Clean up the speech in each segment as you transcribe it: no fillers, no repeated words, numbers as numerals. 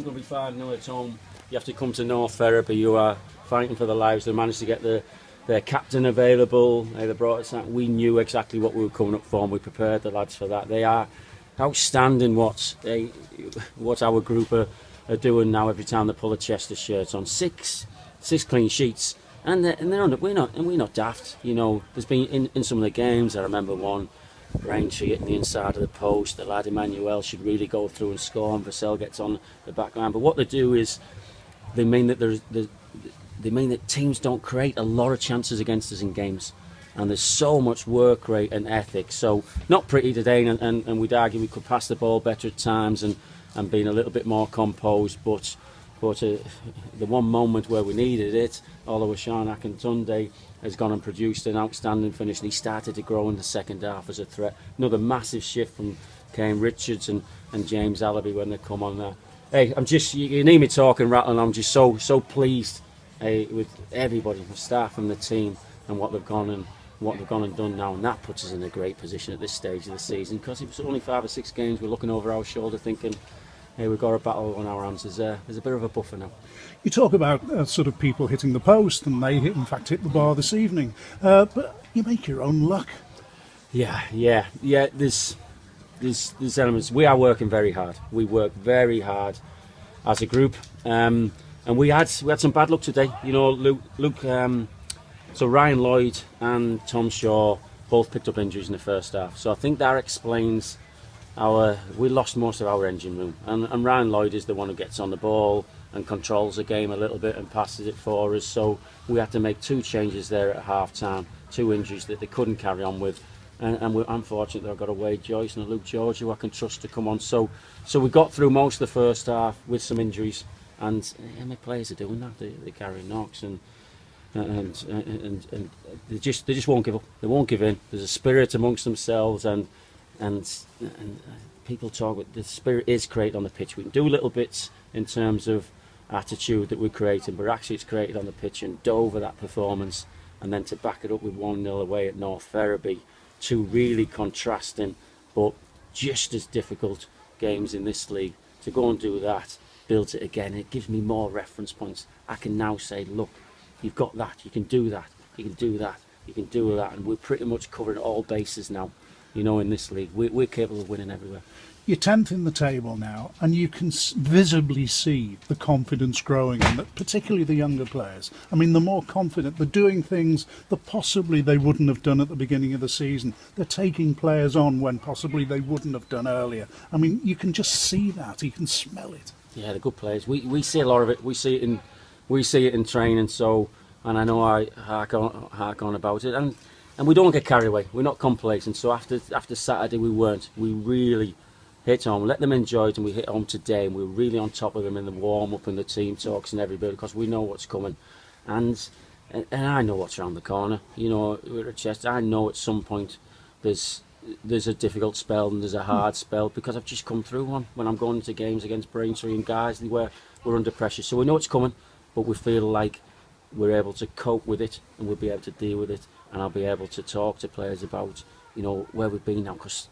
it'll be 5-0 at home. You have to come to North Ferriby. You are fighting for their lives. They managed to get their captain available. They brought us that. We knew exactly what we were coming up for, and we prepared the lads for that. They are outstanding what our group are doing now every time they pull a Chester shirt on. Six clean sheets, and we're not daft. You know, there's been in some of the games. I remember one, Braintree hitting the inside of the post. The lad Emmanuel should really go through and score, and Vassell gets on the back line. But what they do is they mean that teams don't create a lot of chances against us in games. And there's so much work rate and ethic. So not pretty today, and we'd argue we could pass the ball better at times and being a little bit more composed. But the one moment where we needed it, although Sean Akintunde has gone and produced an outstanding finish, and he started to grow in the second half as a threat. Another massive shift from Kane Richards and James Allaby when they come on there. Hey, you need me talking, rattling. I'm just so pleased with everybody, the staff and the team, and what they've gone and done now, and that puts us in a great position at this stage of the season, because it was only 5 or 6 games. We're looking over our shoulder thinking, hey, we've got a battle on our hands. There's a bit of a buffer now. You talk about sort of people hitting the post, and they in fact hit the bar this evening, but you make your own luck. Yeah. There's elements. We are working very hard. We work very hard as a group, and we had some bad luck today. You know, Luke. So Ryan Lloyd and Tom Shaw both picked up injuries in the first half. So I think that explains we lost most of our engine room. And Ryan Lloyd is the one who gets on the ball and controls the game a little bit and passes it for us. So we had to make 2 changes there at half time, 2 injuries that they couldn't carry on with. And I'm fortunate that I've got a Wade Joyce and a Luke George who I can trust to come on. So we got through most of the first half with some injuries. And my players are doing that. They're carrying knocks and they just won't give up. They won't give in. There's a spirit amongst themselves, and people talk about the spirit is created on the pitch. We can do little bits in terms of attitude that we're creating, but actually it's created on the pitch. And Dover, that performance, and then to back it up with 1-0 away at North Ferriby, 2 really contrasting but just as difficult games in this league. To go and do that, builds it again. It gives me more reference points. I can now say, look, you've got that, you can do that, you can do that, you can do that, and we're pretty much covering all bases now, you know, in this league. We're capable of winning everywhere. You're 10th in the table now, and you can visibly see the confidence growing, and particularly the younger players. I mean, the more confident, they're doing things that possibly they wouldn't have done at the beginning of the season. They're taking players on when possibly they wouldn't have done earlier. I mean, you can just see that, you can smell it. Yeah, they're good players. We see a lot of it. We see it in training. So, and I know I hark on about it, and we don't get carried away. We're not complacent. So after Saturday, we weren't. We really hit home. Let them enjoy it, and we hit home today. And we're really on top of them in the warm up and the team talks and everybody, because we know what's coming, and I know what's around the corner. You know, we're at Chester. I know at some point there's a difficult spell and there's a hard spell, because I've just come through one when I'm going into games against Braintree and guys where we're under pressure. So we know it's coming, but we feel like we're able to cope with it, and we'll be able to deal with it, and I'll be able to talk to players about, you know, where we've been now, because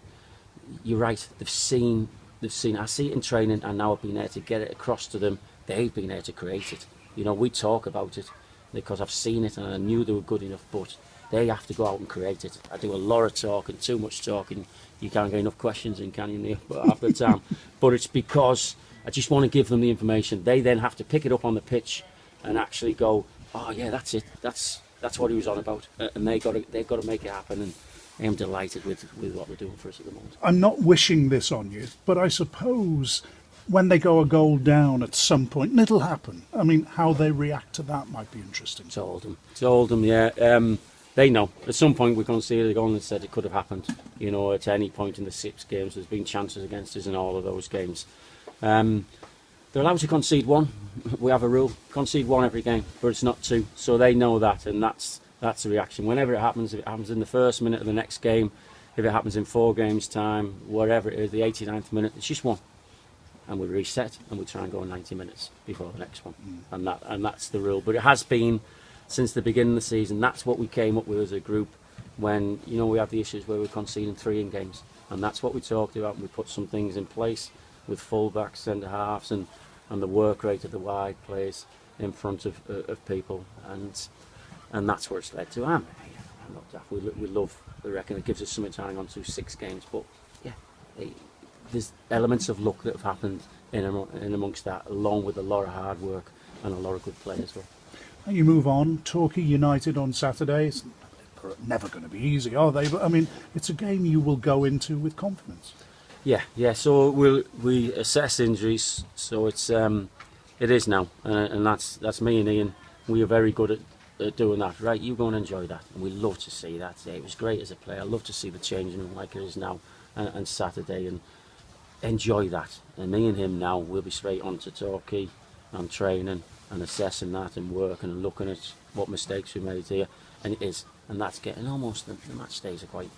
you're right, they've seen I see it in training, and now I've been able to get it across to them. They've been able to create it. You know, we talk about it because I've seen it and I knew they were good enough, but they have to go out and create it. I do a lot of talking, too much talking. You can't get enough questions in, can you, Neil? But half the time. But it's because I just want to give them the information. They then have to pick it up on the pitch and actually go, oh yeah, that's it. That's what he was on about. And they've got to make it happen. And I am delighted with what they're doing for us at the moment. I'm not wishing this on you, but I suppose when they go a goal down at some point, and it'll happen. I mean, how they react to that might be interesting. It's Oldham, yeah. They know. At some point we're going to see the goal and said it could have happened. You know, at any point in the 6 games, there's been chances against us in all of those games. They're allowed to concede 1. We have a rule: concede 1 every game, but it's not 2. So they know that, and that's the reaction. Whenever it happens, if it happens in the first minute of the next game, if it happens in 4 games' time, whatever it is, the 89th minute, it's just 1. And we reset and we try and go 90 minutes before the next one. And that's the rule. But it has been since the beginning of the season. That's what we came up with as a group when, you know, we have the issues where we're conceding 3 in games. And that's what we talked about, and we put some things in place with full-backs, centre-halves, and and the work rate of the wide players in front of people, and that's where it's led to. I'm not daft. We love the reckon. It gives us something to hang on to, 6 games, but yeah, there's elements of luck that have happened in amongst that, along with a lot of hard work and a lot of good play as well. And you move on. Torquay United on Saturday. It's never going to be easy, are they? But I mean, it's a game you will go into with confidence. Yeah. So we assess injuries. So it is now, and that's me and Ian. We are very good at doing that. Right, you go and enjoy that, and we love to see that. It was great as a player. I love to see the changing room like it is now, and Saturday, and enjoy that. And me and him now, we'll be straight on to Torquay and training and assessing that and working and looking at what mistakes we made here, and that's getting almost the match days are quite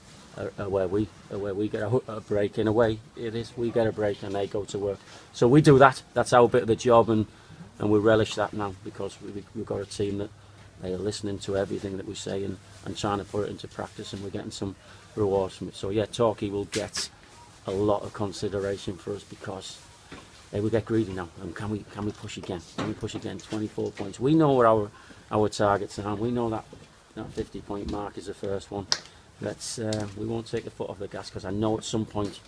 where we get a break. In a way it is, we get a break and they go to work, so we do that. That's our bit of the job, and we relish that now, because we've got a team that they are listening to everything that we say and trying to put it into practice, and we're getting some rewards from it. So yeah, Torquay will get a lot of consideration for us, because we get greedy now, and can we push again? Can we push again? 24 points. We know where our targets are. We know that 50-point mark is the first one. We won't take the foot off the gas, because I know at some point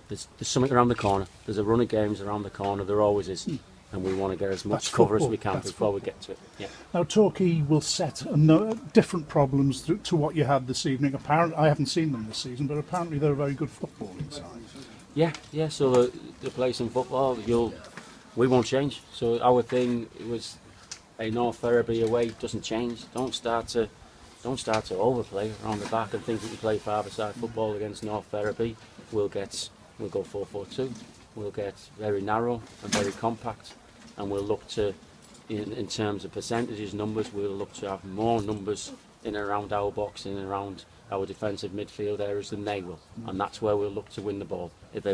there's something around the corner. There's a run of games around the corner. There always is, and we want to get as much cover as we can before we get to it. Yeah. Now Torquay will set different problems to what you had this evening. Apparently, I haven't seen them this season, but apparently they're a very good footballing side. Yeah. So the place in football, we won't change. So our thing was a North Ferriby away doesn't change. Don't start to overplay around the back and think that you play five-a-side football against North Ferriby. We'll go 4-4-2. We'll get very narrow and very compact, and we'll look to, in terms of percentages, numbers, we'll look to have more numbers in and around our box, in and around our defensive midfield areas than they will, and that's where we'll look to win the ball if they want.